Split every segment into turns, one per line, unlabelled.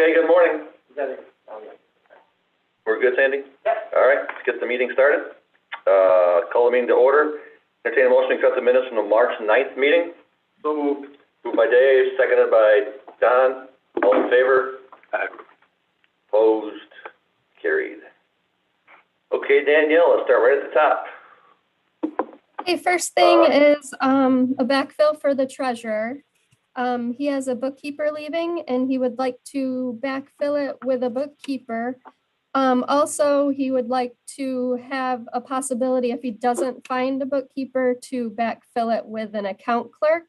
Okay, good morning. We're good, Sandy?
Yep.
All right, let's get the meeting started. Call the meeting to order. Entertain a motion to accept the minutes from the March 9th meeting.
So moved.
Moved by Dave, seconded by Don. All in favor? Opposed? Carried. Okay, Danielle, let's start right at the top.
Okay, first thing is a backfill for the treasurer. He has a bookkeeper leaving and he would like to backfill it with a bookkeeper. Also, he would like to have a possibility, if he doesn't find a bookkeeper, to backfill it with an account clerk.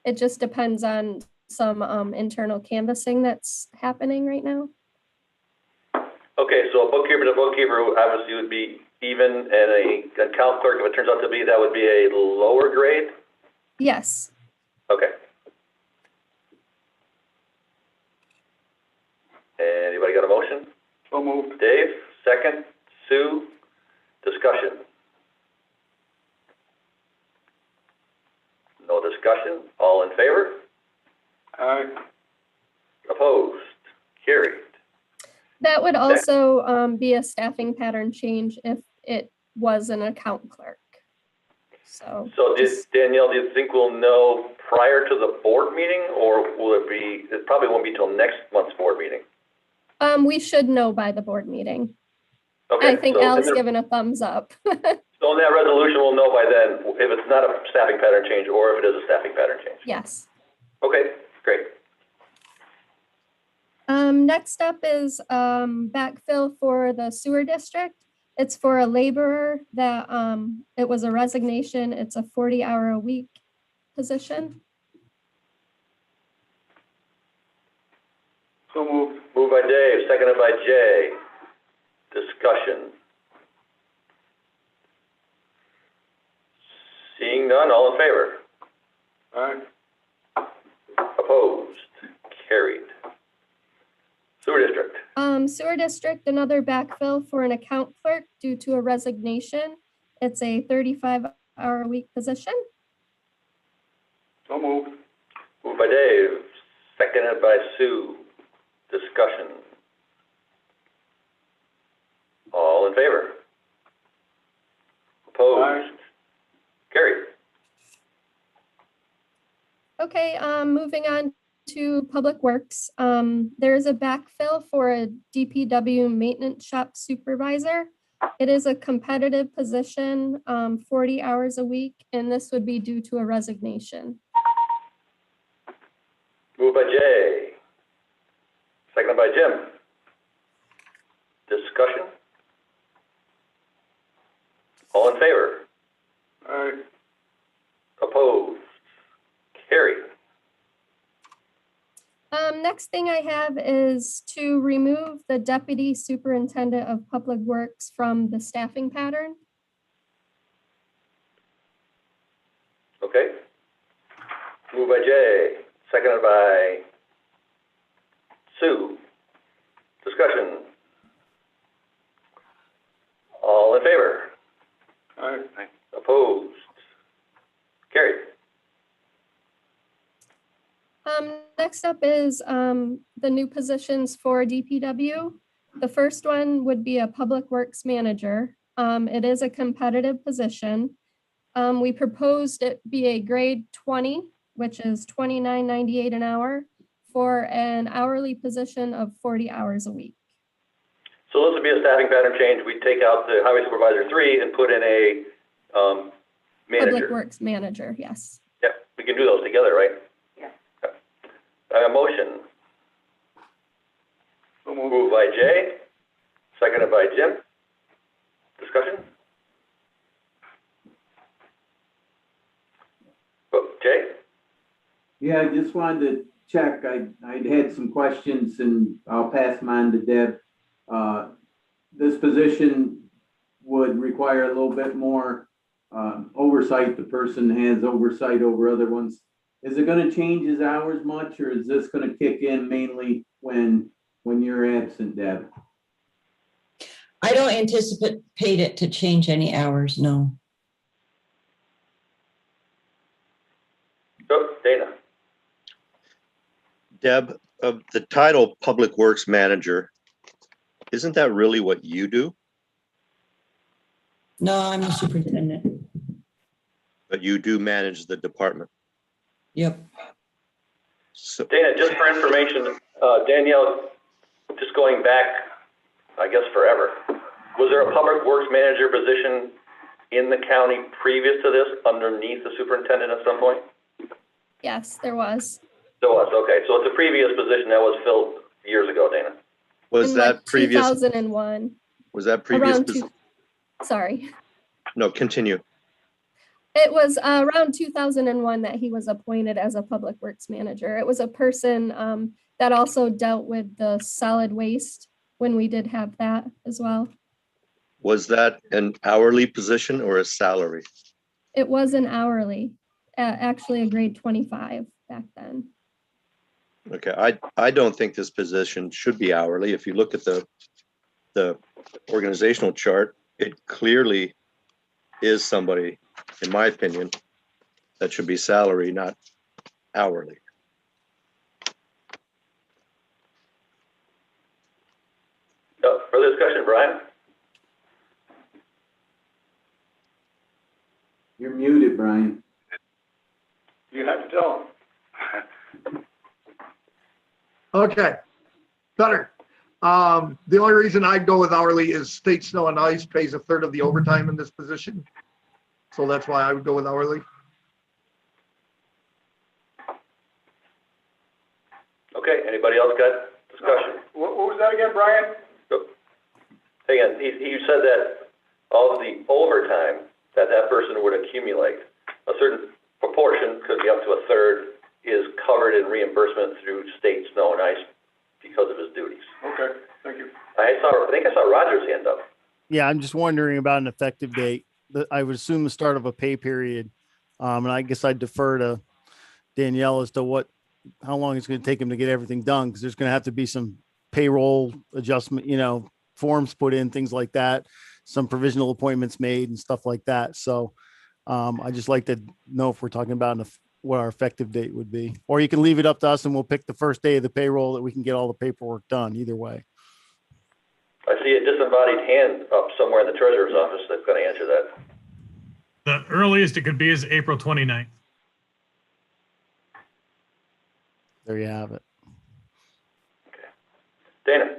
It just depends on some internal canvassing that's happening right now.
Okay, so a bookkeeper to bookkeeper obviously would be even, and a account clerk, if it turns out to be, that would be a lower grade?
Yes.
Okay. Anybody got a motion?
So moved.
Dave, second. Sue, discussion. No discussion. All in favor?
Aye.
Opposed? Carried.
That would also be a staffing pattern change if it was an account clerk. So
Danielle, do you think we'll know prior to the board meeting, or will it be, it probably won't be till next month's board meeting?
we should know by the board meeting.
Okay.
I think Al's given a thumbs up.
So in that resolution, we'll know by then if it's not a staffing pattern change or if it is a staffing pattern change.
Yes.
Okay, great.
Next up is backfill for the sewer district. It's for a laborer that it was a resignation. It's a 40-hour-a-week position.
So moved.
Moved by Dave, seconded by Jay. Discussion. Seeing none, all in favor?
Aye.
Opposed? Carried. Sewer district.
Sewer district, another backfill for an account clerk due to a resignation. It's a 35-hour-a-week position.
So moved.
Moved by Dave, seconded by Sue. Discussion. All in favor? Opposed?
Aye.
Carried.
Okay, moving on to Public Works. There is a backfill for a DPW maintenance shop supervisor. It is a competitive position, 40 hours a week, and this would be due to a resignation.
Moved by Jay, seconded by Jim. Discussion? All in favor?
Aye.
Opposed? Carried.
Next thing I have is to remove the Deputy Superintendent of Public Works from the staffing pattern.
Okay. Moved by Jay, seconded by Sue. Discussion. All in favor?
Aye.
Opposed? Carried.
Next up is the new positions for DPW. The first one would be a Public Works Manager. It is a competitive position. We proposed it be a grade 20, which is $29.98 an hour, for an hourly position of 40 hours a week.
So this would be a staffing pattern change. We take out the Highway Supervisor 3 and put in a manager.
Public Works Manager, yes.
Yep, we can do those together, right?
Yeah.
A motion.
So moved.
Moved by Jay, seconded by Jim. Discussion? Oh, Jay?
Yeah, I just wanted to check. I'd had some questions and I'll pass them on to Deb. This position would require a little bit more oversight. The person has oversight over other ones. Is it going to change his hours much, or is this going to kick in mainly when you're absent, Deb?
I don't anticipate it to change any hours, no.
Oh, Dana.
Deb, The title Public Works Manager, isn't that really what you do?
No, I'm the superintendent.
But you do manage the department.
Yep.
So,
Dana, just for information, Danielle, just going back, I guess forever, was there a public works manager position in the county previous to this, underneath the superintendent at some point?
Yes, there was.
There was, okay, so it's a previous position that was filled years ago, Dana.
was
In
that
like
previous?
2001.
Was that previous?
Around sorry.
No, continue.
It was around 2001 that he was appointed as a public works manager. It was a person that also dealt with the solid waste when we did have that as well.
Was that an hourly position or a salary?
It was an hourly, actually a grade 25 back then.
Okay, I don't think this position should be hourly. If you look at the organizational chart, it clearly is somebody, in my opinion, that should be salary, not hourly.
Further discussion, Brian?
You're muted, Brian.
You have to tell them.
Okay, better. The only reason I'd go with hourly is state snow and ice pays a third of the overtime in this position. So that's why I would go with hourly.
Okay, anybody else got discussion?
What was that again, Brian?
Again, he said that all of the overtime that person would accumulate, a certain proportion, could be up to a third, is covered in reimbursement through state snow and ice because of his duties.
Okay, thank you.
I think I saw Roger's hand up.
Yeah, I'm just wondering about an effective date. I would assume the start of a pay period. And I guess I'd defer to Danielle as to how long it's going to take him to get everything done. Cause there's going to have to be some payroll adjustment, forms put in, things like that, some provisional appointments made and stuff like that. So I just like to know if we're talking about what our effective date would be, or you can leave it up to us and we'll pick the first day of the payroll that we can get all the paperwork done either way.
I see a disembodied hand up somewhere in the treasurer's office that's going to answer that.
The earliest it could be is April 29th.
There you have it.
Dana?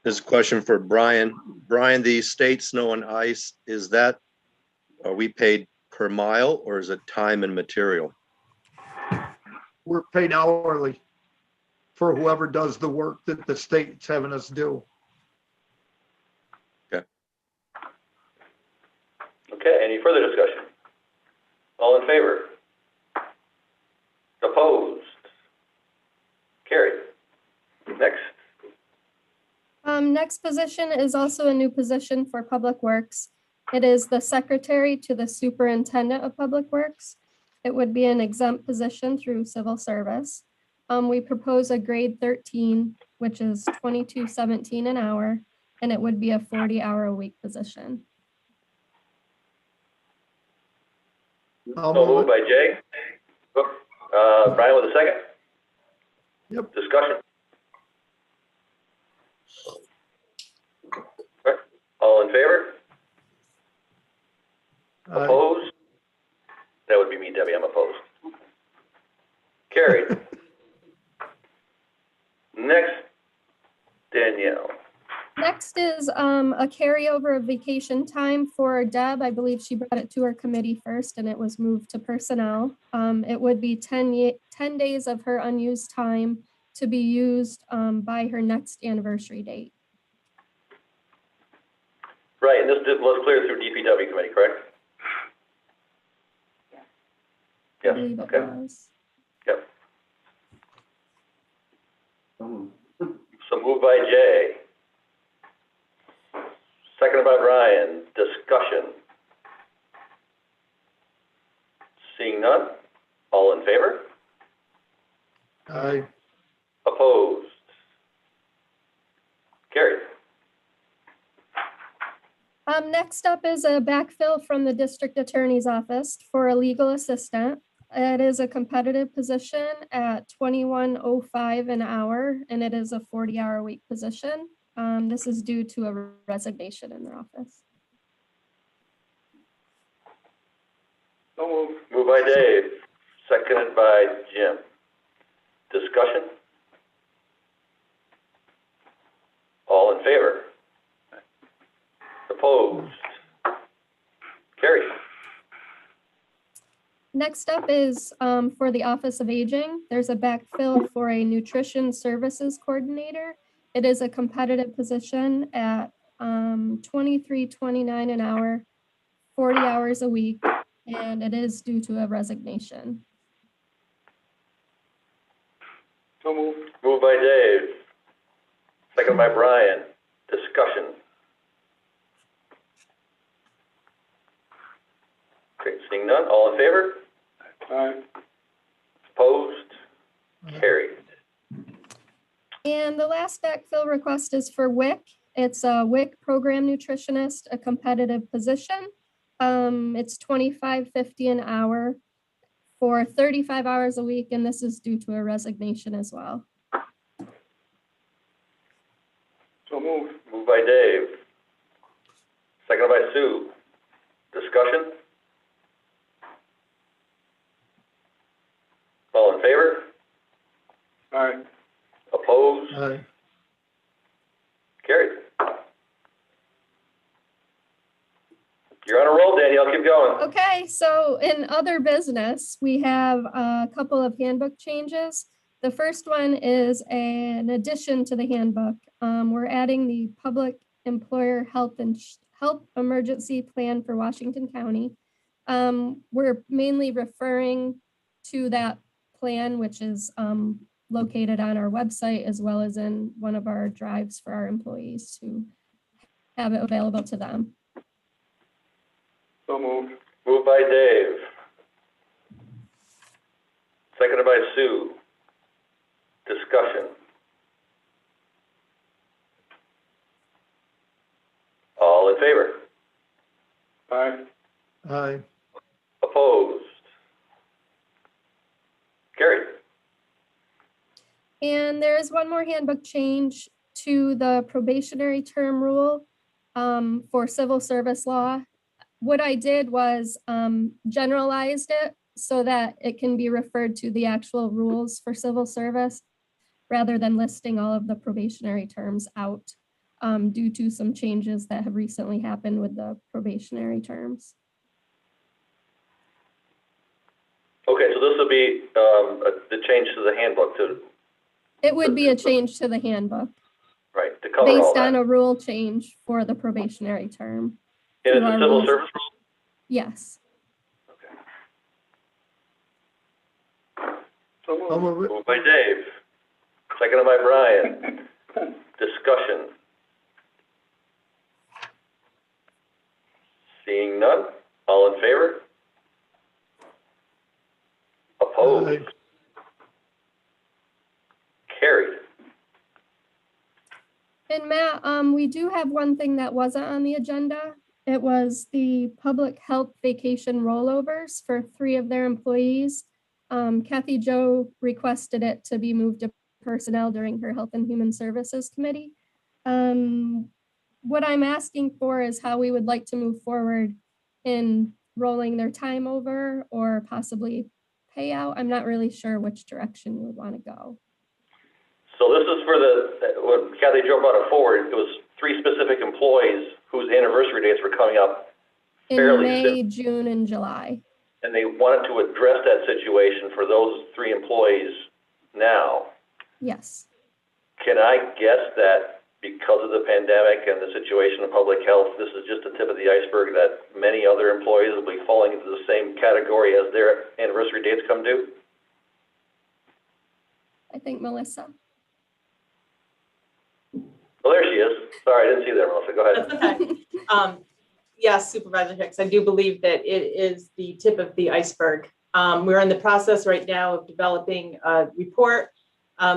This is a question for Brian. Brian, the state snow and ice, are we paid per mile or is it time and material?
We're paid hourly for whoever does the work that the state's having us do.
Okay, any further discussion? All in favor? Opposed? Carried. Next.
Next position is also a new position for Public Works. It is the secretary to the superintendent of Public Works. It would be an exempt position through civil service. We propose a grade 13, which is $22.17 an hour, and it would be a 40-hour-a-week position.
I'll
So
move
moved
it.
by Jay. Brian with a second.
Yep.
Discussion. All right. All in favor?
Aye.
Opposed? That would be me, Debbie, I'm opposed. Carried. Next, Danielle.
Next is a carryover of vacation time for Deb. I believe she brought it to her committee first and it was moved to personnel. It would be 10 days of her unused time to be used by her next anniversary date.
Right, and this was cleared through DPW committee, correct?
I
Yes,
believe it
okay,
was.
yep.
Oh,
So moved by Jay. Seconded by Brian. Discussion. Seeing none. All in favor?
Aye.
Opposed? Carried.
Next up is a backfill from the district attorney's office for a legal assistant. It is a competitive position at $21.05 an hour, and it is a 40-hour-a-week position. This is due to a resignation in their office.
So moved.
Moved by Dave, seconded by Jim. Discussion? All in favor? Opposed? Carried.
Next up is for the Office of Aging. There's a backfill for a nutrition services coordinator. It is a competitive position at $23.29 an hour, 40 hours a week, and it is due to a resignation.
So moved.
Moved by Dave, seconded by Brian. Discussion? Okay, seeing none, all in favor?
Aye.
Opposed? Carried.
And the last backfill request is for WIC. It's a WIC program nutritionist, a competitive position. It's $25.50 an hour for 35 hours a week, and this is due to a resignation as well.
So moved.
Moved by Dave, seconded by Sue. Discussion? All in favor?
Aye.
Opposed?
Aye.
Carried. You're on a roll, Danielle. Keep going.
Okay, so in other business, we have a couple of handbook changes. The first one is an addition to the handbook. We're adding the Public Employer Health Emergency Plan for Washington County. We're mainly referring to that plan, which is located on our website as well as in one of our drives for our employees to have it available to them.
So moved.
Moved by Dave, seconded by Sue. Discussion? All in favor?
Aye.
Aye.
Opposed? Carried.
And there is one more handbook change to the probationary term rule for civil service law. What I did was generalized it so that it can be referred to the actual rules for civil service rather than listing all of the probationary terms out due to some changes that have recently happened with the probationary terms.
Okay, so this will be the change to the handbook to,
It would be a change to the handbook
right, to cover all
based
that.
on a rule change for the probationary term.
And it's
to
a
our
civil
rules.
service rule?
Yes.
So
I'll
moved.
move it.
Moved by Dave, seconded by Brian. Discussion? Seeing none, all in favor? Opposed?
Aye.
Carried.
And Matt, we do have one thing that wasn't on the agenda. It was the public health vacation rollovers for 3 of their employees. Kathy Jo requested it to be moved to personnel during her Health and Human Services Committee. What I'm asking for is how we would like to move forward in rolling their time over or possibly payout. I'm not really sure which direction you would want to go.
So this is for when Kathy Jo brought it forward, it was 3 specific employees whose anniversary dates were coming up
In
fairly
May,
soon.
June, and July.
And they wanted to address that situation for those 3 employees now.
Yes.
Can I guess that because of the pandemic and the situation of public health, this is just the tip of the iceberg, that many other employees will be falling into the same category as their anniversary dates come due?
I think Melissa.
Well, there she is. Sorry, I didn't see that, Melissa. Go ahead.
That's okay. Yes, Supervisor Hicks, I do believe that it is the tip of the iceberg. We're in the process right now of developing a report,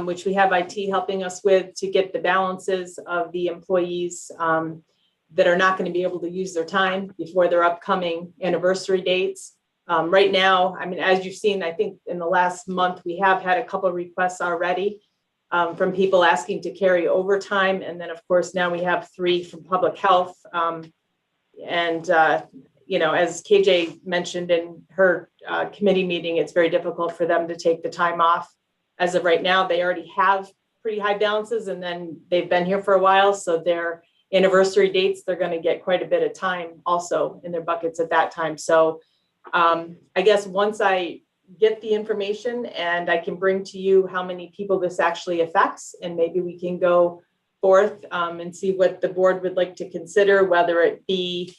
which we have IT helping us with to get the balances of the employees that are not going to be able to use their time before their upcoming anniversary dates. Right now, I mean, as you've seen, I think in the last month, we have had a couple of requests already from people asking to carry overtime. And then, of course, now we have 3 from public health. You know, as KJ mentioned in her committee meeting, it's very difficult for them to take the time off. As of right now, they already have pretty high balances, and then they've been here for a while. So their anniversary dates, they're going to get quite a bit of time also in their buckets at that time. So I guess once I get the information and I can bring to you how many people this actually affects, and maybe we can go forth and see what the board would like to consider, whether it be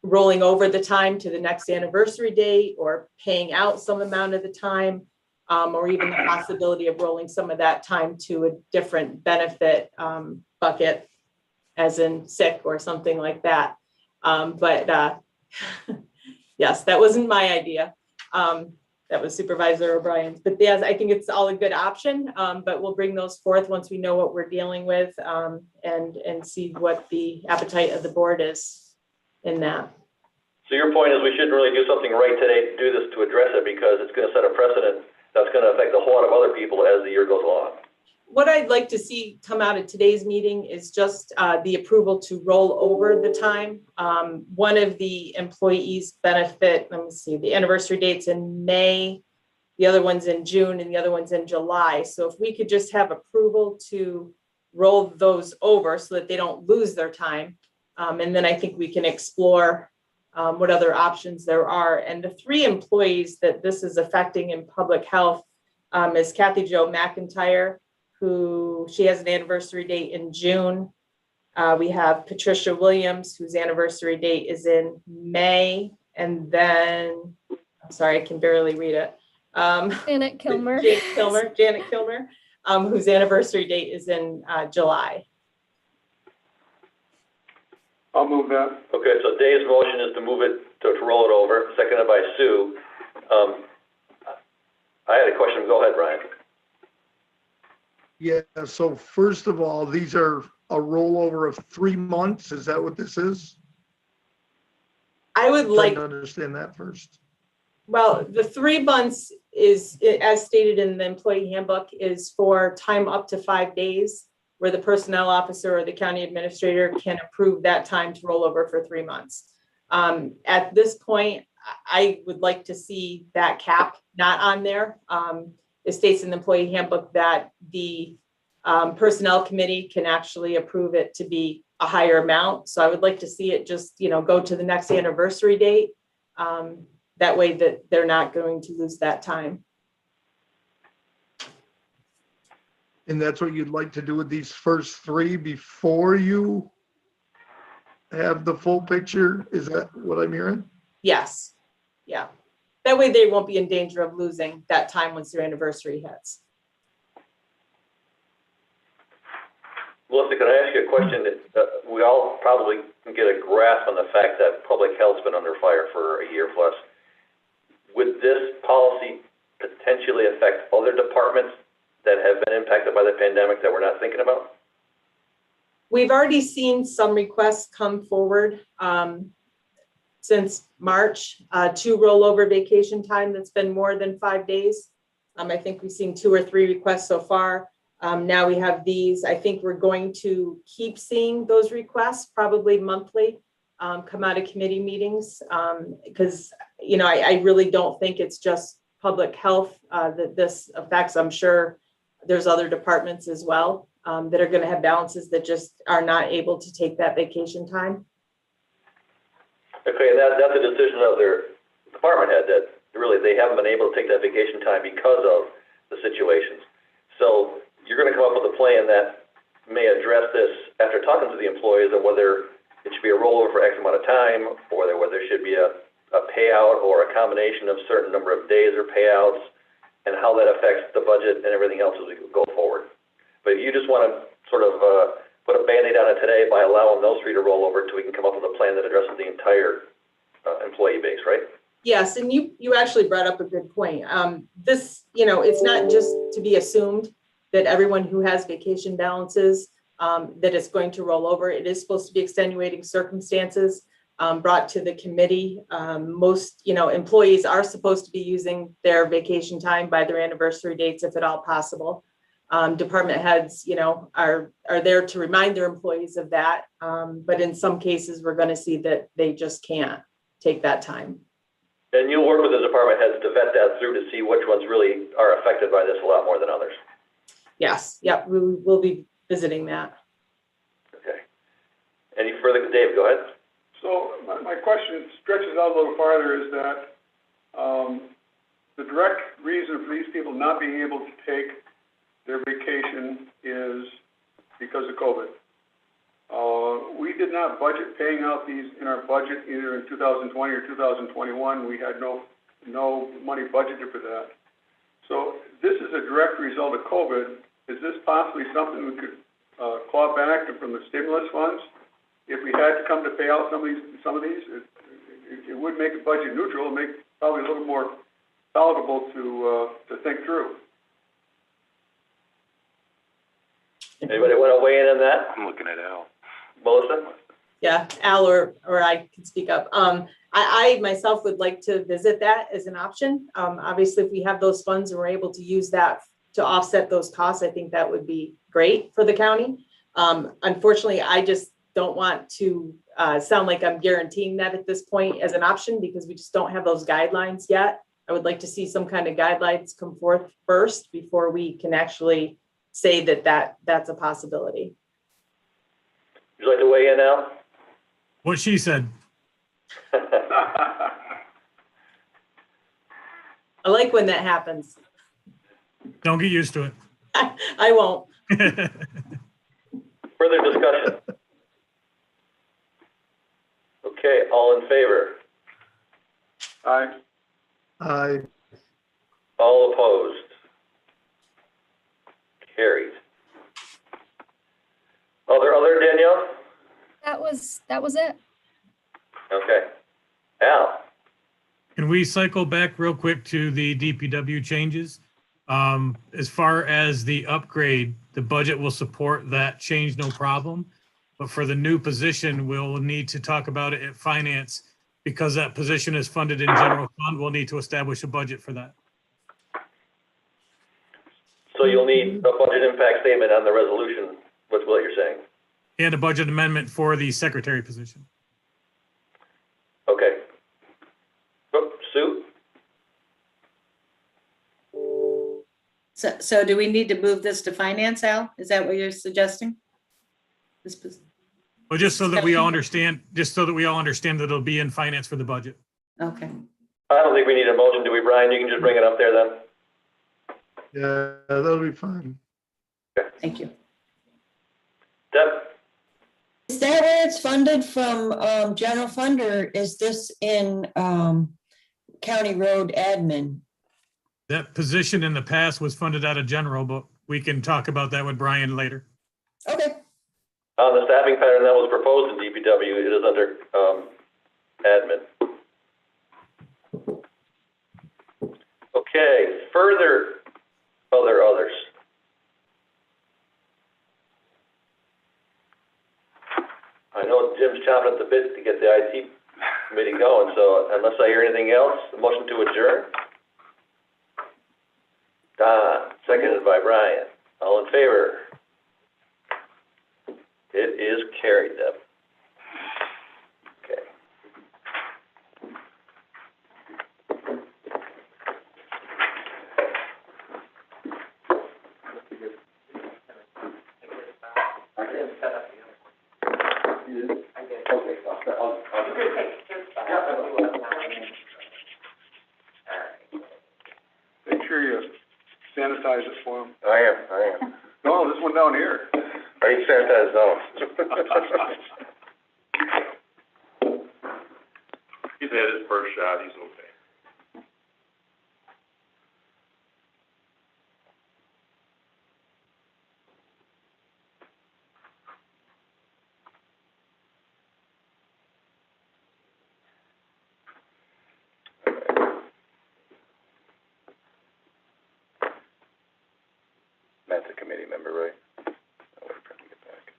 rolling over the time to the next anniversary date or paying out some amount of the time, or even the possibility of rolling some of that time to a different benefit bucket, as in sick or something like that. Yes, that wasn't my idea. That was Supervisor O'Brien's, but yes, I think it's all a good option, but we'll bring those forth once we know what we're dealing with and see what the appetite of the board is in that.
So your point is we shouldn't really do something right today to do this to address it, because it's going to set a precedent that's going to affect a whole lot of other people as the year goes along.
What I'd like to see come out of today's meeting is just the approval to roll over the time. One of the employees benefit, let me see, the anniversary date's in May, the other one's in June, and the other one's in July. So if we could just have approval to roll those over so that they don't lose their time. And then I think we can explore what other options there are. And the 3 employees that this is affecting in public health is Kathy Jo McIntyre, who she has an anniversary date in June. We have Patricia Williams, whose anniversary date is in May. And then, I'm sorry, I can barely read it.
Janet Kilmer.
Janet Kilmer, whose anniversary date is in July.
I'll move that.
Okay, so Dave's motion is to move it, to roll it over, seconded by Sue. I had a question. Go ahead, Brian.
Yeah, so first of all, these are a rollover of 3 months. Is that what this is?
I would like
to understand that first.
Well, the 3 months is, as stated in the employee handbook, is for time up to 5 days, where the personnel officer or the county administrator can approve that time to roll over for 3 months. At this point, I would like to see that cap not on there. It states in the employee handbook that the personnel committee can actually approve it to be a higher amount. So I would like to see it just, go to the next anniversary date. That way that they're not going to lose that time.
And that's what you'd like to do with these first 3 before you have the full picture? Is that what I'm hearing?
Yes. Yeah. That way they won't be in danger of losing that time once their anniversary hits.
Melissa, can I ask you a question that we all probably can get a grasp on the fact that public health's been under fire for a year plus? Would this policy potentially affect other departments that have been impacted by the pandemic that we're not thinking about?
We've already seen some requests come forward since March to rollover vacation time that's been more than 5 days. I think we've seen 2 or 3 requests so far. Now we have these. I think we're going to keep seeing those requests probably monthly come out of committee meetings because, I really don't think it's just public health that this affects. I'm sure there's other departments as well that are going to have balances that just are not able to take that vacation time.
Okay, and that's a decision of their department head that really they haven't been able to take that vacation time because of the situations. So you're going to come up with a plan that may address this after talking to the employees of whether it should be a rollover for X amount of time, or whether there should be a payout or a combination of certain number of days or payouts, and how that affects the budget and everything else as we go forward. But you just want to sort of put a Band-Aid on it today by allowing those 3 to roll over until we can come up with a plan that addresses the entire employee base, right?
Yes, and you actually brought up a good point. This, it's not just to be assumed that everyone who has vacation balances that it's going to roll over. It is supposed to be extenuating circumstances. brought to the committee. Most, employees are supposed to be using their vacation time by their anniversary dates, if at all possible. Department heads, are there to remind their employees of that. But in some cases, we're going to see that they just can't take that time.
And you'll work with the department heads to vet that through to see which ones really are affected by this a lot more than others.
Yes, yep, we will be visiting that.
Okay. Any further, Dave, go ahead.
So my question stretches out a little farther, is that the direct reason for these people not being able to take their vacation is because of COVID. We did not budget paying out these in our budget either in 2020 or 2021. We had no money budgeted for that. So this is a direct result of COVID. Is this possibly something we could claw back from the stimulus funds? If we had to come to pay out some of these, it would make it budget neutral and make probably a little more palatable to think through.
Anybody want to weigh in on that?
I'm looking at Al.
Melissa?
Yeah, Al or I can speak up. I myself would like to visit that as an option. Obviously, if we have those funds and we're able to use that to offset those costs, I think that would be great for the county. Unfortunately, I just don't want to sound like I'm guaranteeing that at this point as an option because we just don't have those guidelines yet. I would like to see some kind of guidelines come forth first before we can actually say that's a possibility.
Would you like to weigh in, Al?
What she said.
I like when that happens.
Don't get used to it.
I won't.
Further discussion? Okay, all in favor?
Aye.
Aye.
All opposed? Carried. Other, Danielle?
That was it.
Okay. Al?
Can we cycle back real quick to the DPW changes? As far as the upgrade, the budget will support that change, no problem. But for the new position, we'll need to talk about it at finance because that position is funded in general fund. We'll need to establish a budget for that.
So you'll need a budget impact statement on the resolution, what's what you're saying?
And a budget amendment for the secretary position.
Okay. Oh, Sue?
So do we need to move this to finance, Al? Is that what you're suggesting?
Well, just so that we all understand, that it'll be in finance for the budget.
Okay.
I don't think we need a motion, do we, Brian? You can just bring it up there then.
Yeah, that'll be fine.
Thank you.
Deb?
Is that where it's funded from general fund or is this in county road admin?
That position in the past was funded out of general, but we can talk about that with Brian later.
Okay.
On the staffing pattern that was proposed in DPW, it is under admin. Okay, further others. I know Jim's chomping at the bit to get the IT committee going, so unless I hear anything else, the motion to adjourn. Don, seconded by Brian. All in favor? It is carried, Deb. Okay.
Make sure you sanitize it for them.
I am.
No, this one down here.
I need sanitized zones. He's had his first shot, he's okay. Matt's a committee member, right? I'll wait for him to get back.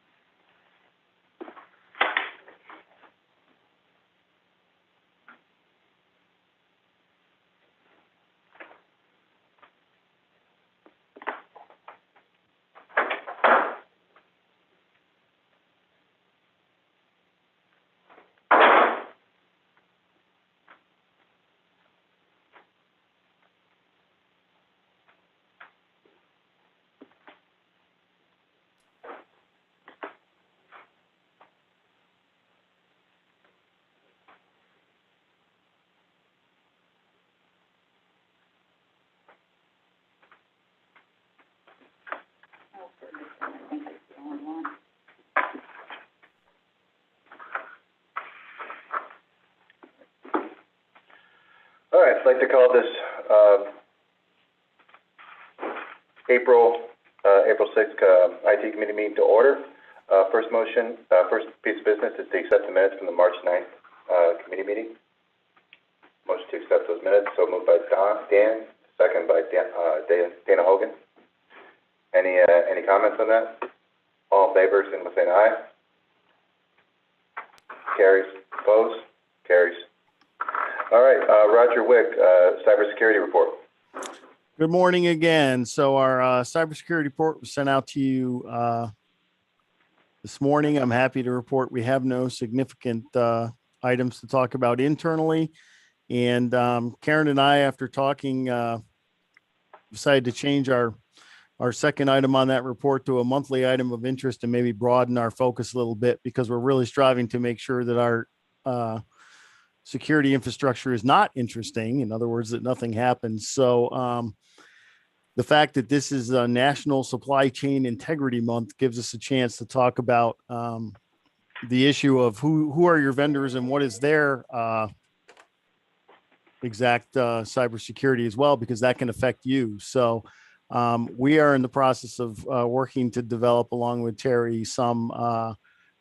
I'd like to call this April 6th IT committee meeting to order. First piece of business is to accept the minutes from the March 9th committee meeting. Motion to accept those minutes. So moved by Dan, second by Dana Hogan. Any comments on that? All in favor, signal by saying aye. Carries. Opposed? Carries. All right, Roger Wick, cybersecurity report.
Good morning again. So our cybersecurity report was sent out to you this morning. I'm happy to report we have no significant items to talk about internally. And Karen and I, after talking, decided to change our second item on that report to a monthly item of interest and maybe broaden our focus a little bit, because we're really striving to make sure that our security infrastructure is not interesting. In other words, that nothing happens. So the fact that this is a National Supply Chain Integrity Month gives us a chance to talk about the issue of who are your vendors and what is their exact cybersecurity as well, because that can affect you. So we are in the process of working to develop, along with Terry, some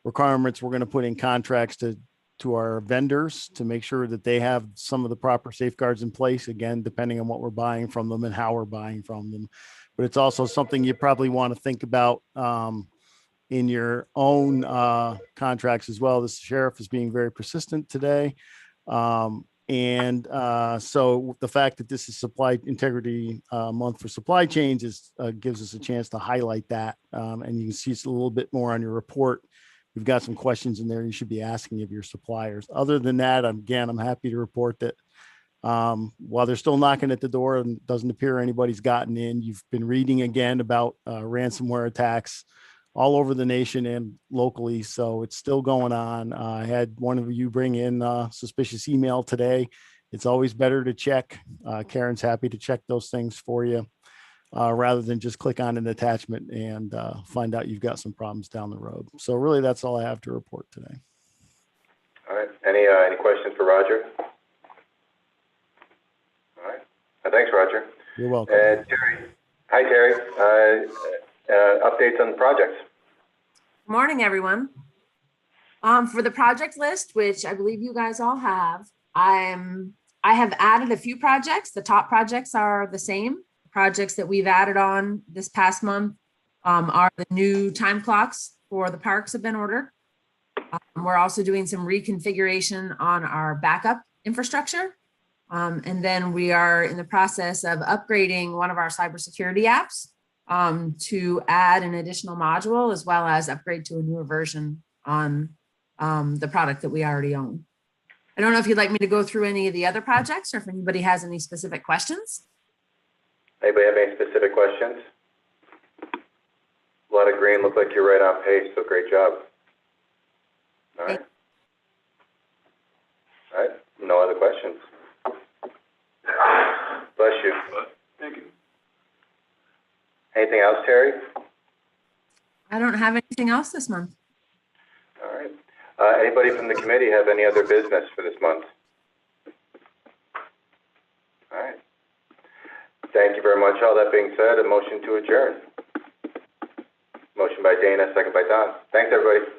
requirements we're going to put in contracts to our vendors to make sure that they have some of the proper safeguards in place, again, depending on what we're buying from them and how we're buying from them. But it's also something you probably want to think about in your own contracts as well. The sheriff is being very persistent today. So the fact that this is Supply Integrity Month for supply chains gives us a chance to highlight that. And you can see it's a little bit more on your report. We've got some questions in there you should be asking of your suppliers. Other than that, I'm happy to report that while they're still knocking at the door and it doesn't appear anybody's gotten in, you've been reading again about ransomware attacks all over the nation and locally. So it's still going on. I had one of you bring in a suspicious email today. It's always better to check. Karen's happy to check those things for you rather than just click on an attachment and find out you've got some problems down the road. So really, that's all I have to report today.
All right. Any questions for Roger? All right. Thanks, Roger.
You're welcome.
Terry. Hi, Terry. Updates on the projects.
Good morning, everyone. For the project list, which I believe you guys all have, I have added a few projects. The top projects are the same. Projects that we've added on this past month are the new time clocks for the parks have been ordered. We're also doing some reconfiguration on our backup infrastructure. And then we are in the process of upgrading one of our cybersecurity apps to add an additional module, as well as upgrade to a newer version on the product that we already own. I don't know if you'd like me to go through any of the other projects or if anybody has any specific questions.
Anybody have any specific questions? A lot of green, look like you're right on pace, so great job. All right. All right, no other questions. Bless you.
Thank you.
Anything else, Terry?
I don't have anything else this month.
All right. Anybody from the committee have any other business for this month? All right. Thank you very much. All that being said, a motion to adjourn. Motion by Dana, second by Don. Thanks, everybody.